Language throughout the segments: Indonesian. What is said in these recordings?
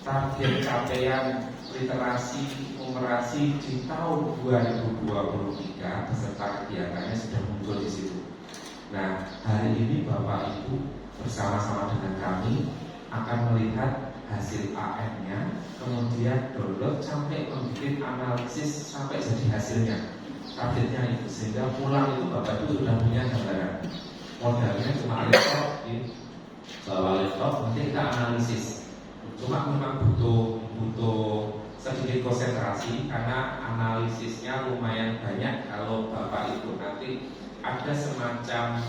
target capaian literasi numerasi di tahun 2023 beserta kegiatannya sudah muncul di situ. Nah, hari ini Bapak Ibu bersama-sama dengan kami akan melihat hasil AM-nya, kemudian download sampai membuat analisis sampai jadi hasilnya. Targetnya itu sehingga pulang itu Bapak Ibu sudah punya gambaran. Modalnya cuma laptop, bawa laptop, nanti kita analisis. Cuma memang butuh sedikit konsentrasi karena analisisnya lumayan banyak. Kalau Bapak Ibu nanti ada semacam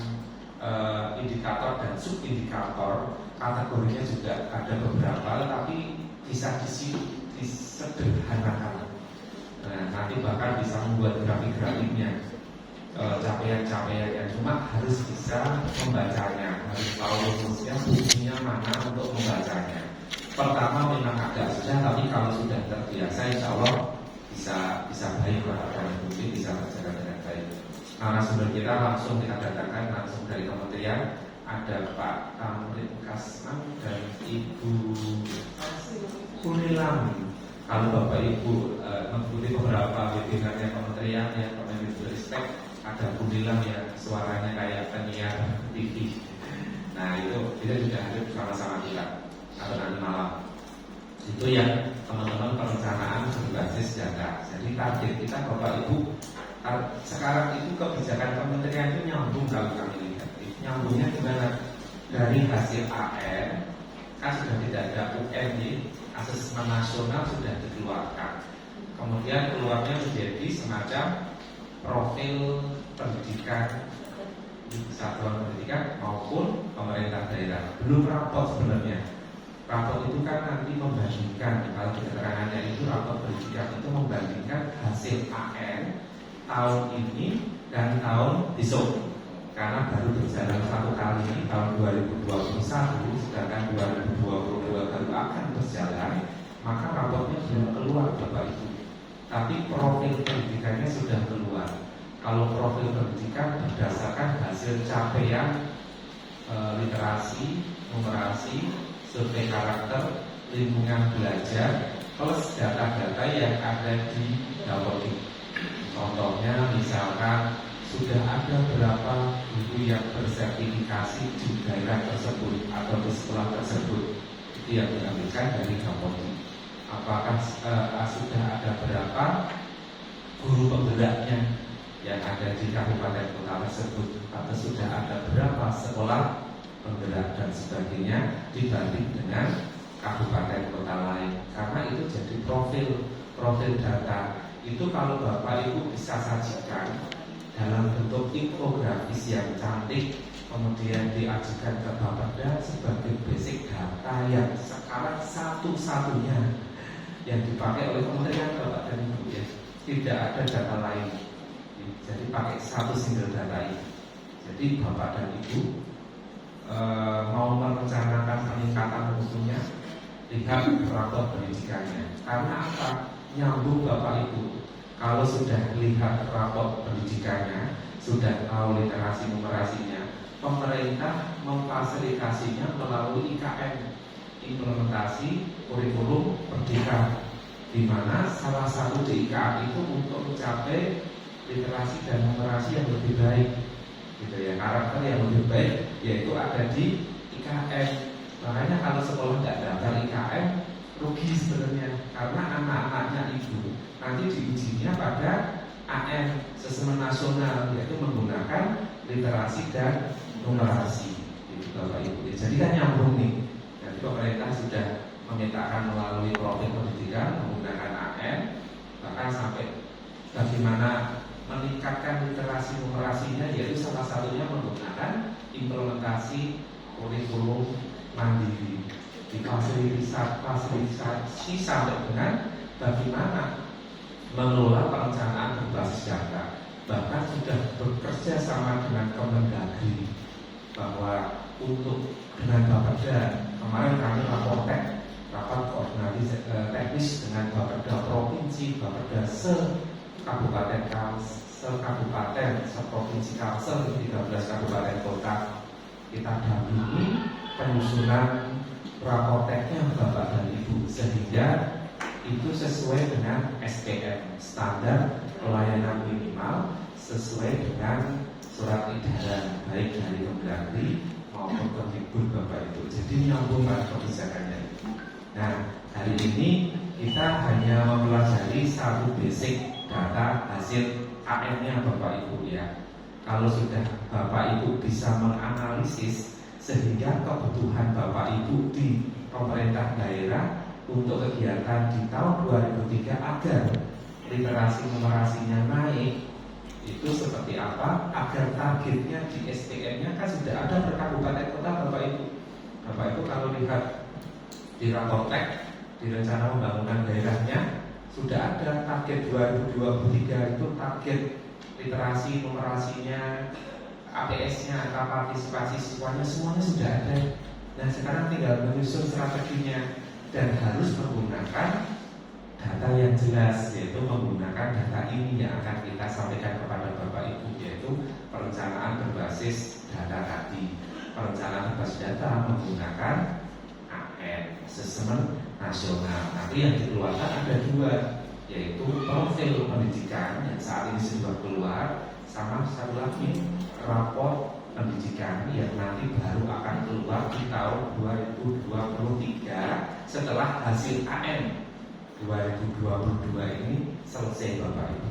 indikator dan subindikator, kategorinya juga ada beberapa, tapi bisa disederhanakan. Nah, nanti bahkan bisa membuat grafik-grafiknya, capaian-capaiannya. Cuma harus bisa membacanya, harus tahu rumusnya, fungsinya mana untuk membacanya. Pertama memang agak susah, tapi kalau sudah terbiasa, insya Allah bisa baik lah, dan mungkin bisa berjalan dengan baik. Narasumber kita langsung kita datangkan langsung dari kementerian, ada Pak Tamrin Kasman dan Ibu Kunilam. Kalau Bapak Ibu mengikuti beberapa webinarnya kementerian yang Kemendikbudristek, ada Kunilam yang suaranya kayak penyiar TV. Nah itu kita juga hadir bersama-sama kita atau nanti malam. Itu yang teman-teman perencanaan berbasis data. Jadi target kita Bapak Ibu sekarang itu kebijakan kementerian itu nyambung. Kalau kami lihat nyambungnya gimana? Dari hasil AN kan sudah tidak ada UNY, asesmen nasional sudah dikeluarkan. Kemudian keluarnya menjadi semacam profil pendidikan satuan pendidikan maupun pemerintah daerah. Belum rapot sebenarnya. Rapot itu kan nanti membandingkan, kalau keterangannya itu rapot pendidikan itu membandingkan hasil AN tahun ini dan tahun besok, karena baru berjalan satu kali ini tahun 2021, sedangkan 2022 baru akan berjalan, maka rapotnya belum keluar Bapak Ibu. Tapi profil pendidikannya sudah keluar. Kalau profil pendidikan berdasarkan hasil capaian literasi, numerasi, survei karakter, lingkungan belajar, plus data-data yang ada di Dapodik. Contohnya misalkan sudah ada berapa guru yang bersertifikasi di daerah tersebut atau di sekolah tersebut, itu yang diambilkan dari Dapodik. Apakah sudah ada berapa guru penggeraknya yang ada di kabupaten kota tersebut, atau sudah ada berapa sekolah penggerak dan sebagainya dibanding dengan kabupaten kota lain. Karena itu jadi profil data. Itu kalau Bapak Ibu bisa sajikan dalam bentuk infografis yang cantik, kemudian diajukan ke Bapeda sebagai basic data yang sekarang satu-satunya yang dipakai oleh Kementerian Bapak dan Ibu ya. Tidak ada data lain. Jadi pakai satu single data ini. Jadi Bapak dan Ibu mau merencanakan peningkatan mutunya, lihat rapor pendidikannya. Karena apa? Nyambung Bapak Ibu. Kalau sudah lihat rapor pendidikannya, sudah tahu literasi numerasinya, pemerintah memfasilitasinya melalui IKN, implementasi kurikulum merdeka, di mana salah satu di IKN itu untuk mencapai literasi dan numerasi yang lebih baik, gitu ya, karakter yang lebih baik, yaitu ada di IKN. Makanya kalau sekolah tidak daftar IKN rugi sebenarnya, karena anak-anaknya ibu nanti diujinya pada AN Asesmen Nasional, yaitu menggunakan literasi dan numerasi, gitu Bapak Ibu. Jadi kan nyambung nih. Jadi pemerintah sudah memetakan melalui profil pendidikan menggunakan AN, bahkan sampai bagaimana meningkatkan literasi numerasinya, yaitu salah satunya menggunakan implementasi kurikulum mandiri, difasilitasi sampai dengan bagaimana mengelola perencanaan berbasis data. Bahkan sudah bekerja sama dengan Kemendagri bahwa untuk dengan Bapeda, kemarin kami rapat koordinasi teknis dengan Bapeda provinsi, Bapeda se-kabupaten, se-provinsi Kalsel, 13 kabupaten kota. Kita dampingi penyusunan raporteknya Bapak dan Ibu, sehingga itu sesuai dengan SPM, standar pelayanan minimal, sesuai dengan surat edaran baik dari Kemdagri maupun Kemdikbud Bapak Ibu. Jadi nyambung kebijakannya. Nah, hari ini kita hanya mempelajari satu basic data hasil AM-nya Bapak Ibu ya. Kalau sudah Bapak Ibu bisa menganalisis sehingga kebutuhan Bapak Ibu di pemerintah daerah untuk kegiatan di tahun 2003 agar literasi numerasinya naik, itu seperti apa, agar targetnya di SPM-nya kan sudah ada per kabupaten kota Bapak Ibu. Bapak Ibu kalau lihat di Raportek, di rencana pembangunan daerahnya sudah ada target 2023 itu target literasi numerasinya, APS-nya, angka partisipasi siswanya semuanya sudah ada. Nah sekarang tinggal menyusun strateginya dan harus menggunakan data yang jelas, yaitu menggunakan data ini yang akan kita sampaikan kepada Bapak Ibu, yaitu perencanaan berbasis data tadi. Perencanaan berbasis data menggunakan AN, Asesmen Nasional. Nanti yang dikeluarkan ada dua, yaitu profil pendidikan yang saat ini sudah keluar, sama satu lagi rapor pendidikan yang nanti baru akan keluar di tahun 2023 setelah hasil AM 2022 ini selesai Bapak Ibu.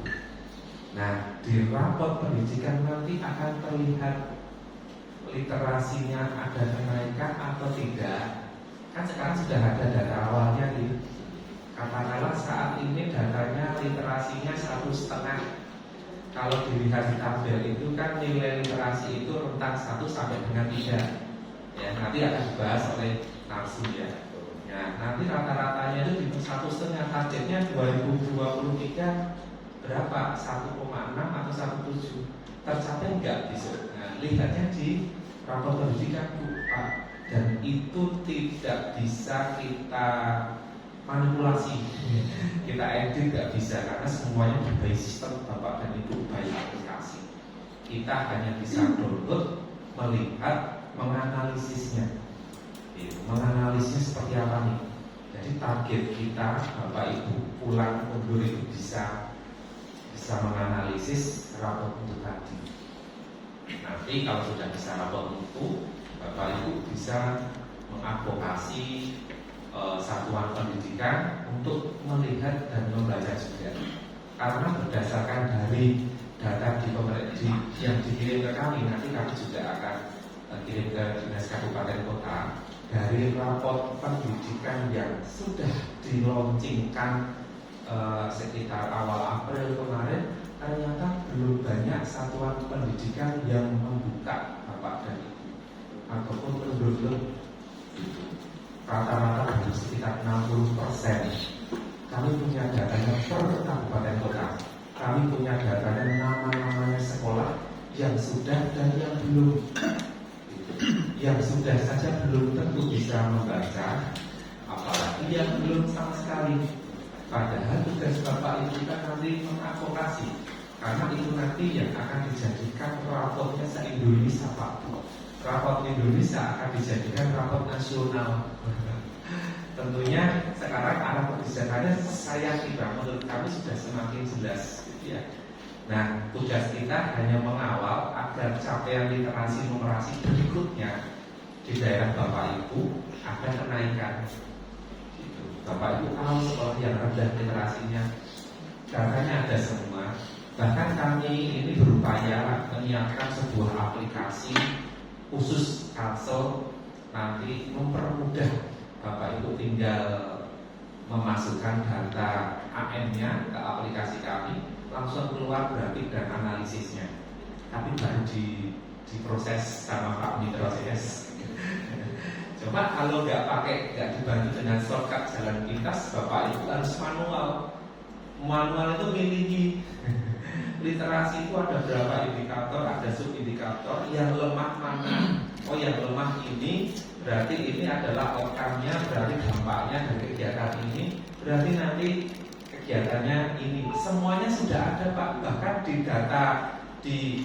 Nah, di rapor pendidikan nanti akan terlihat literasinya ada kenaikan atau tidak. Kan sekarang sudah ada data awalnya nih. Katakanlah saat ini datanya literasinya 1,5. Kalau dilihat di tabel itu kan nilai literasi itu rentang 1 sampai dengan 3. Ya, nanti akan dibahas oleh Narsu ya. Ya, nanti rata-ratanya itu di 1,5, targetnya 2023 berapa? 1,6 atau 1,7. Tercapai enggak besok? Nah, lihatnya di rapor pendidikan Pak. Dan itu tidak bisa kita manipulasi, kita edit nggak bisa karena semuanya by sistem Bapak dan Ibu by aplikasi. Kita hanya bisa download, melihat, menganalisisnya. Menganalisisnya seperti apa nih? Jadi target kita Bapak Ibu pulang mundur itu bisa menganalisis rapor itu tadi. Nanti kalau sudah bisa rapor itu, Bapak Ibu bisa mengadvokasi satuan pendidikan untuk melihat dan membaca juga. Karena berdasarkan dari data yang dikirim ke kami, nanti kami juga akan kirim ke Dinas Kabupaten Kota. Dari rapor pendidikan yang sudah dilaunchingkan sekitar awal April kemarin, ternyata belum banyak satuan pendidikan yang membuka Bapak dan Ibu, ataupun belum rata-rata baru sekitar 60%. Kami punya datanya per kabupaten kota. Kami punya datanya nama-namanya sekolah yang sudah dan yang belum. Yang sudah saja belum tentu bisa membaca, apalagi yang belum sama sekali. Padahal tugas Bapak Ibu kan nanti mengadvokasi, karena itu nanti yang akan dijadikan raportnya se-Indonesia Pak. Raport Indonesia akan dijadikan raport nasional. Tentunya sekarang arah kebijakannya saya kira menurut kami sudah semakin jelas gitu ya. Nah, tugas kita hanya mengawal agar capaian literasi numerasi berikutnya di daerah Bapak Ibu ada kenaikan gitu. Bapak Ibu tahu sekolah yang rendah literasinya, datanya ada semua. Bahkan kami ini berupaya menyiapkan sebuah aplikasi khusus Kalsel, nanti mempermudah Bapak Ibu tinggal memasukkan data AM-nya ke aplikasi kami, langsung keluar grafik dan analisisnya. Tapi baru diproses sama Pak Mitra CS. Coba kalau nggak dibantu dengan shortcut jalan pintas, Bapak Ibu harus manual. Manual itu miliki literasi itu ada berapa indikator, ada subindikator, yang lemah mana? Oh yang lemah ini berarti ini adalah outcome-nya, berarti dampaknya dari kegiatan ini, berarti nanti kegiatannya ini. Semuanya sudah ada Pak, bahkan di data di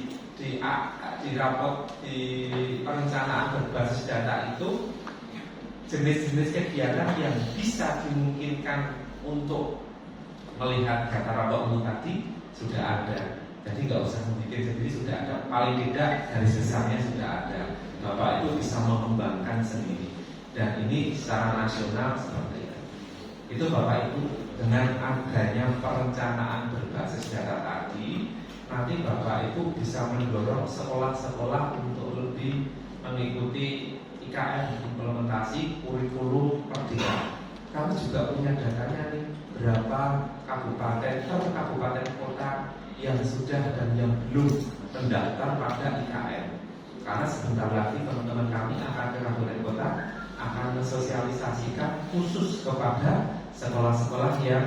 raport di perencanaan berbasis data itu jenis-jenis kegiatan yang bisa dimungkinkan untuk melihat data rapor umum tadi sudah ada. Jadi nggak usah membuat sendiri, sudah ada. Paling tidak garis besarnya sudah ada. Bapak itu bisa mengembangkan sendiri. Dan ini secara nasional seperti itu. Itu Bapak Ibu, dengan adanya perencanaan berbasis data tadi, nanti Bapak Ibu bisa mendorong sekolah-sekolah untuk lebih mengikuti IKM, implementasi kurikulum merdeka. Kami juga punya datanya nih, berapa kabupaten per kabupaten kota yang sudah dan yang belum mendaftar pada IKM. Karena sebentar lagi teman-teman kami akan ke kabupaten kota, akan mensosialisasikan khusus kepada sekolah-sekolah yang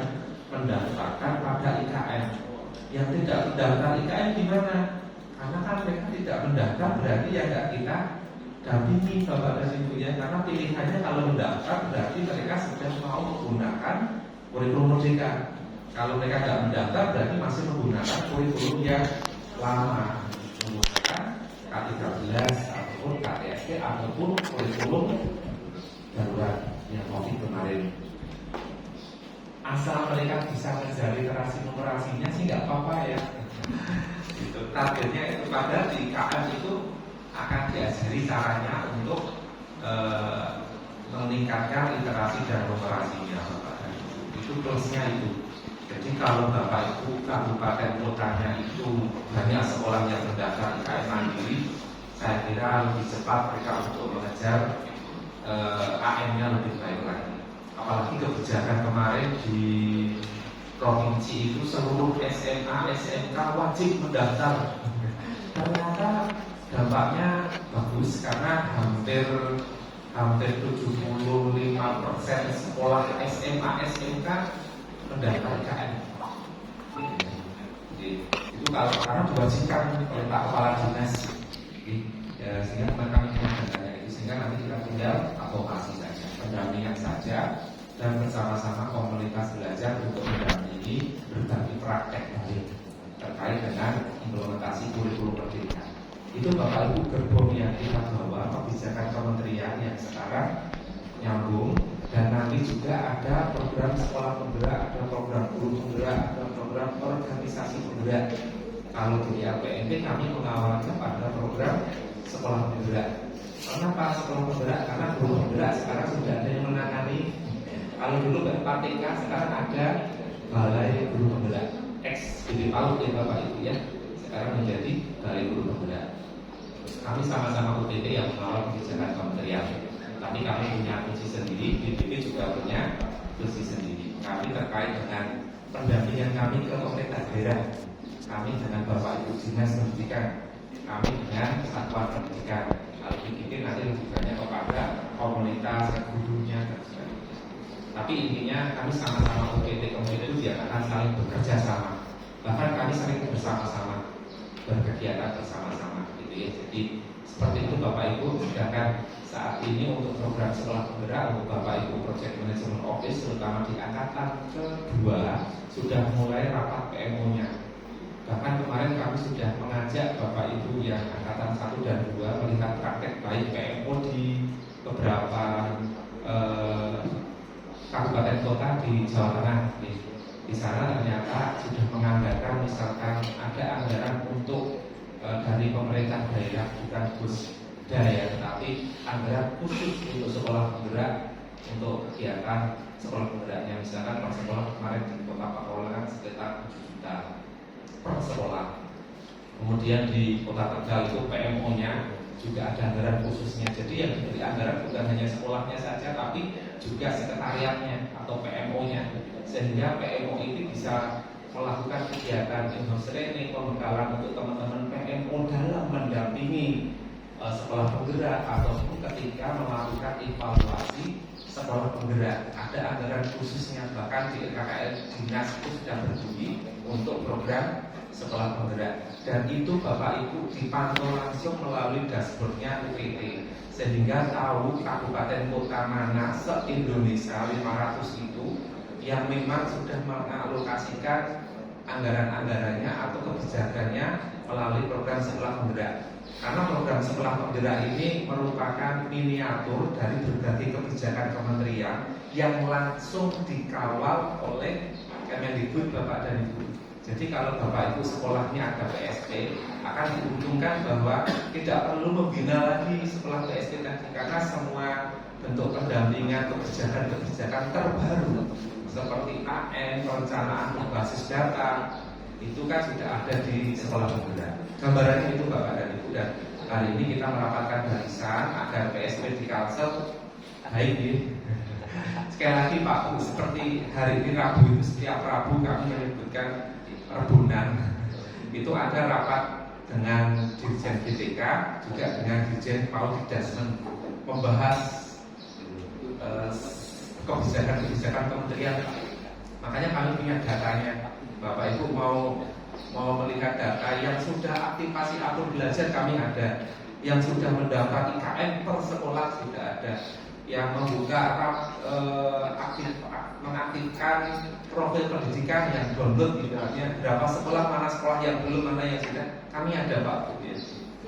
mendaftarkan pada IKM. Yang tidak mendaftar IKM gimana? Karena kan mereka tidak mendaftar, berarti ya nggak kita dampingi Bapak dan Ibu ya. Karena pilihannya kalau mendaftar berarti mereka sudah mau menggunakan kurikulum merdeka. Kalau mereka tidak mendaftar berarti masih menggunakan kurikulum yang lama, menggunakan K13 ataupun KTSP ataupun kurikulum darurat yang COVID kemarin. Asal mereka bisa mengejar literasi numerasinya sih nggak apa-apa ya. Itu targetnya itu pada di KM itu akan diajari caranya untuk meningkatkan literasi dan numerasinya. Itu plusnya itu. Jadi kalau Bapak Ibu kabupaten kotanya itu banyak sekolah yang mendaftar IKM mandiri, saya kira lebih cepat mereka untuk mengejar AM-nya lebih baik lagi. Apalagi kebijakan kemarin di provinsi itu seluruh SMA, SMK wajib mendaftar. Ternyata dampaknya bagus karena hampir 75% sekolah SMA, SMK mendaftar IKM. Jadi, itu kalau karena diwajibkan oleh Pak Kepala Dinas, ya, sehingga kami punya datanya itu, sehingga nanti kita tinggal advokasi saja, pendampingan saja, dan bersama-sama komunitas belajar untuk mendampingi berbagi praktek baik terkait dengan implementasi kurikulum merdeka. Itu Bapak Ibu gerbong yang kita bawa, kebijakan kementerian yang sekarang nyambung, dan nanti juga ada program sekolah penggerak, ada program guru penggerak, ada program organisasi penggerak. Kalau di LPMP kami mengawalnya pada program sekolah penggerak. Kenapa sekolah penggerak? Karena guru penggerak sekarang sudah ada yang menangani. Kalau dulu PTK, sekarang ada Balai Guru Penggerak, ex-BD PAUD ya Bapak Ibu ya, sekarang menjadi Balai Guru Penggerak. Kami sama-sama UPT yang mengawal kebijakan kementerian, tapi kami punya fungsi sendiri, BPP juga punya fungsi sendiri. Kami terkait dengan pendampingan kami ke pemerintah daerah, kami dengan Bapak Ibu Dinas Pendidikan, kami dengan satuan pendidikan. Kalau BPP nanti lebih banyak kepada komunitas, gurunya dan sebagainya. Tapi intinya kami sama-sama UPT itu dia akan saling bekerja sama. Bahkan kami sering bersama-sama berkegiatan bersama-sama gitu ya. Jadi seperti itu Bapak Ibu. Sedangkan saat ini untuk program sekolah penggerak untuk Bapak Ibu Project Management Office terutama di angkatan kedua sudah mulai rapat PMO-nya. Bahkan kemarin kami sudah mengajak Bapak Ibu yang angkatan 1 dan 2 melihat praktek baik PMO di beberapa kabupaten kota di Jawa Tengah. Di sana ternyata sudah menganggarkan misalkan ada anggaran untuk dari pemerintah daerah, bukan Gus Daya, tetapi anggaran khusus untuk sekolah penggerak untuk kegiatan sekolah penggeraknya. Misalkan per sekolah kemarin di Kota Pakolongan sekitar 7 juta per sekolah. Kemudian di Kota Tegal itu PMO-nya juga ada anggaran khususnya. Jadi yang diberi anggaran bukan hanya sekolahnya saja, tapi juga sekretariatnya atau PMO-nya, sehingga PMO ini bisa melakukan kegiatan in-house training, pembekalan untuk teman-teman PMO dalam mendampingi sekolah penggerak ataupun ketika melakukan evaluasi sekolah penggerak. Ada anggaran khususnya, bahkan di KKL Dinas itu sudah berdiri untuk program sekolah penggerak, dan itu Bapak Ibu dipantau langsung melalui dashboardnya UPT, sehingga tahu kabupaten kota mana se-Indonesia 500 itu yang memang sudah mengalokasikan anggaran-anggarannya atau kebijakannya melalui program sekolah penggerak. Karena program sekolah penggerak ini merupakan miniatur dari berbagai kebijakan kementerian yang langsung dikawal oleh Kemendikbud Bapak dan Ibu. Jadi kalau Bapak Ibu sekolahnya ada PSP, akan diuntungkan bahwa tidak perlu membina lagi sekolah PSP tadi, karena semua bentuk pendampingan kebijakan-kebijakan terbaru seperti AM, perencanaan berbasis data, itu kan sudah ada di sekolah penggerak. Gambarannya itu Bapak dan Ibu, dan hari ini kita merapatkan barisan agar PSP di Kalsel baik ya. Sekali lagi Pak Bu, seperti hari ini Rabu itu setiap Rabu kami menyebutkan Rebunan. Itu ada rapat dengan Dirjen GTK juga dengan Dirjen Paud Dasmen membahas kebijakan-kebijakan kementerian. Makanya kami punya datanya. Bapak Ibu mau melihat data yang sudah aktivasi akun belajar, kami ada. Yang sudah mendaftar IKN per sekolah sudah ada. Yang membuka mengaktifkan profil pendidikan yang download, ibaratnya berapa sekolah, mana sekolah yang belum, mana yang sudah, kami ada Pak Bu.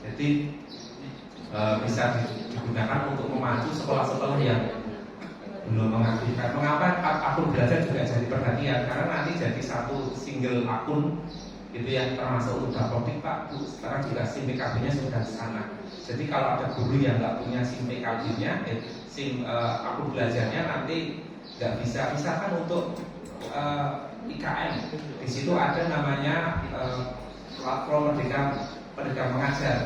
Jadi bisa digunakan untuk memacu sekolah-sekolah yang belum mengaktifkan. Mengapa akun belajar juga jadi perhatian? Karena nanti jadi satu single akun itu yang termasuk udah publik Pak Bu. Sekarang juga SIM PKB-nya sudah di sana. Jadi kalau ada guru yang nggak punya SIM PKB-nya, SIM akun belajarnya nanti nggak bisa. Misalkan untuk IKN, di situ ada namanya platform Merdeka Mengajar.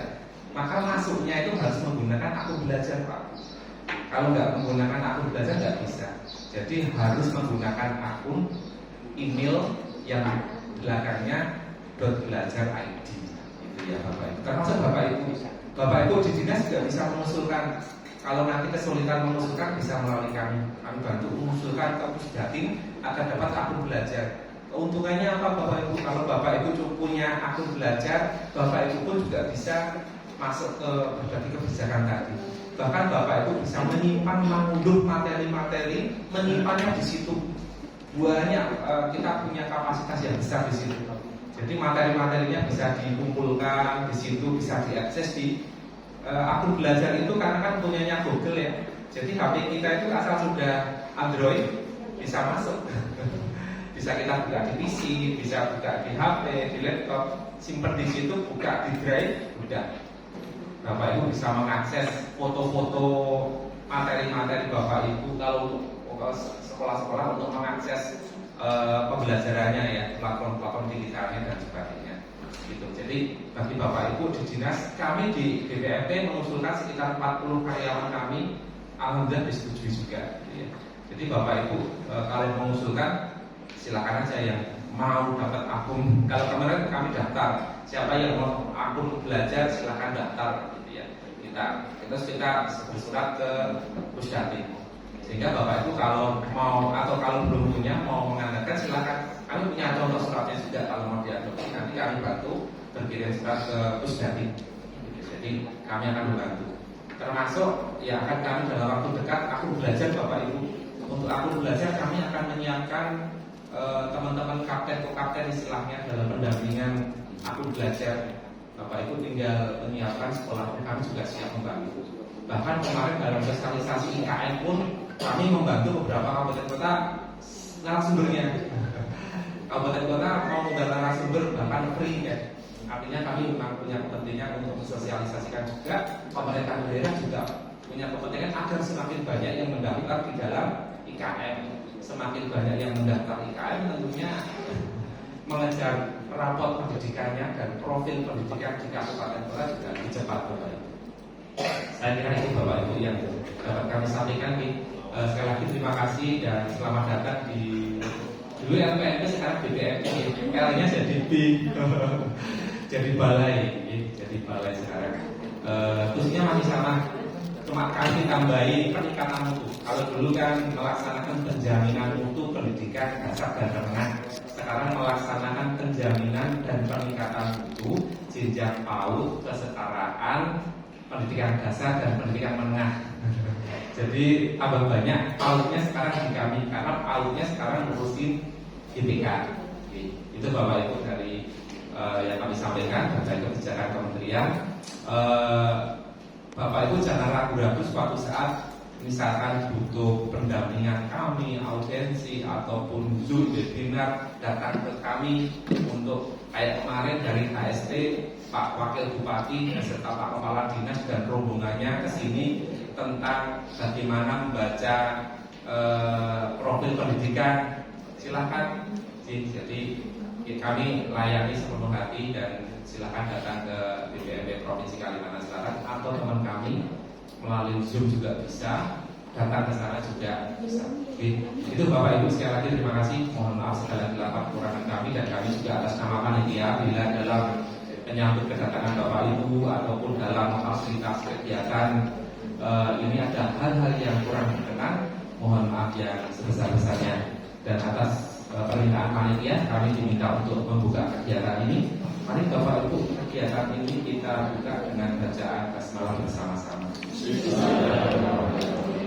Maka masuknya itu harus menggunakan akun belajar Pak. Kalau nggak menggunakan akun belajar nggak bisa. Jadi harus menggunakan akun email yang belakangnya .belajar.id. Itu ya Bapak Ibu. Termasuk Bapak Ibu. Bapak Ibu di dinas juga bisa mengusulkan. Kalau nanti kesulitan mengusulkan, bisa melalui kami. Kami bantu mengusulkan ke Pusdatin agar dapat akun belajar. Keuntungannya apa Bapak Ibu? Kalau Bapak Ibu punya akun belajar, Bapak Ibu pun juga bisa masuk ke berbagai kebijakan tadi. Bahkan Bapak Ibu bisa menyimpan, mengunduh materi-materi, menyimpannya di situ. Banyak kita punya kapasitas yang besar di situ. Jadi materi-materinya bisa dikumpulkan di situ, bisa diakses di akun belajar itu, karena kan punyanya Google ya. Jadi HP kita itu asal sudah Android bisa masuk. Bisa kita buka di PC, bisa buka di HP, di laptop, simpan di situ, buka di drive, udah. Bapak Ibu bisa mengakses foto-foto materi-materi Bapak Ibu kalau sekolah-sekolah untuk mengakses pembelajarannya ya, platform-platform digitalnya dan sebagainya. Gitu. Jadi bagi Bapak Ibu di dinas, kami di BPMP mengusulkan sekitar 40 karyawan kami, alhamdulillah disetujui juga. Gitu ya. Jadi Bapak Ibu kalau mengusulkan, silakan aja yang mau dapat akun. Kalau kemarin kami daftar, siapa yang mau akun belajar silakan daftar, gitu ya. Kita bersurat ke Pusdatin. Sehingga Bapak Ibu kalau mau atau kalau belum punya mau menganggarkan, silakan. Kami punya contoh suratnya juga kalau mau diadopsi. Nanti kami bantu berkirim surat ke Pusdatin. Jadi kami akan membantu. Termasuk ya akan kami dalam waktu dekat akun belajar Bapak Ibu. Untuk akun belajar kami akan menyiapkan teman-teman kapten istilahnya dalam pendampingan akun belajar. Bapak Ibu tinggal menyiapkan sekolah, kami juga siap membantu. Bahkan kemarin dalam sosialisasi IKN pun kami membantu beberapa kabupaten kota narasumbernya. Kabupaten kota mau mengundang narasumber bahkan free ya. Artinya kami memang punya kepentingan untuk mensosialisasikan juga. Pemerintah daerah juga punya kepentingan agar semakin banyak yang mendaftar di dalam IKN. Semakin banyak yang mendaftar IKN tentunya mengejar rapot pendidikannya dan profil pendidikan di kabupaten kota juga lebih cepat Bapak Ibu. Saya kira itu Bapak Ibu yang dapat kami sampaikan. Sekali lagi terima kasih dan selamat datang di dulu LPMP sekarang BPMP. L-nya jadi B, jadi balai, jadi balai sekarang. Terusnya masih sama. Cuma kami tambahi peningkatan mutu. Kalau dulu kan melaksanakan penjaminan mutu pendidikan dasar dan menengah, sekarang melaksanakan penjaminan dan peningkatan mutu jenjang PAUD, kesetaraan, pendidikan dasar dan pendidikan menengah. Jadi tambah banyak PAUD-nya sekarang di kami, karena PAUD-nya sekarang ngurusin GPK. Itu Bapak Ibu dari yang kami sampaikan terkait kebijakan kementerian. Bapak Ibu jangan ragu-ragu suatu saat misalkan butuh pendampingan kami, audiensi ataupun Zoom webinar, datang ke kami untuk kayak kemarin dari HST Pak Wakil Bupati beserta Pak Kepala Dinas dan rombongannya ke sini tentang bagaimana membaca profil pendidikan. Silakan. Jadi kami layani sepenuh hati dan silakan datang ke BPMP Provinsi Kalimantan Selatan atau teman kami melalui Zoom juga bisa, datang ke sana juga bisa. Itu Bapak Ibu sekali lagi terima kasih. Mohon maaf segala kesilapan kekurangan kami, dan kami juga atas nama panitia bila dalam menyambut kedatangan Bapak Ibu ataupun dalam fasilitas kegiatan ini ada hal-hal yang kurang berkenan, mohon maaf yang sebesar-besarnya. Dan atas permintaan panitia kami diminta untuk membuka kegiatan ini. Mari Bapak Ibu, kegiatan ini kita buka dengan bacaan basmalah bersama-sama.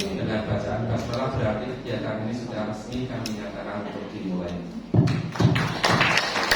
Dengan bacaan basmalah berarti kegiatan ini sudah resmi kami nyatakan untuk dimulai.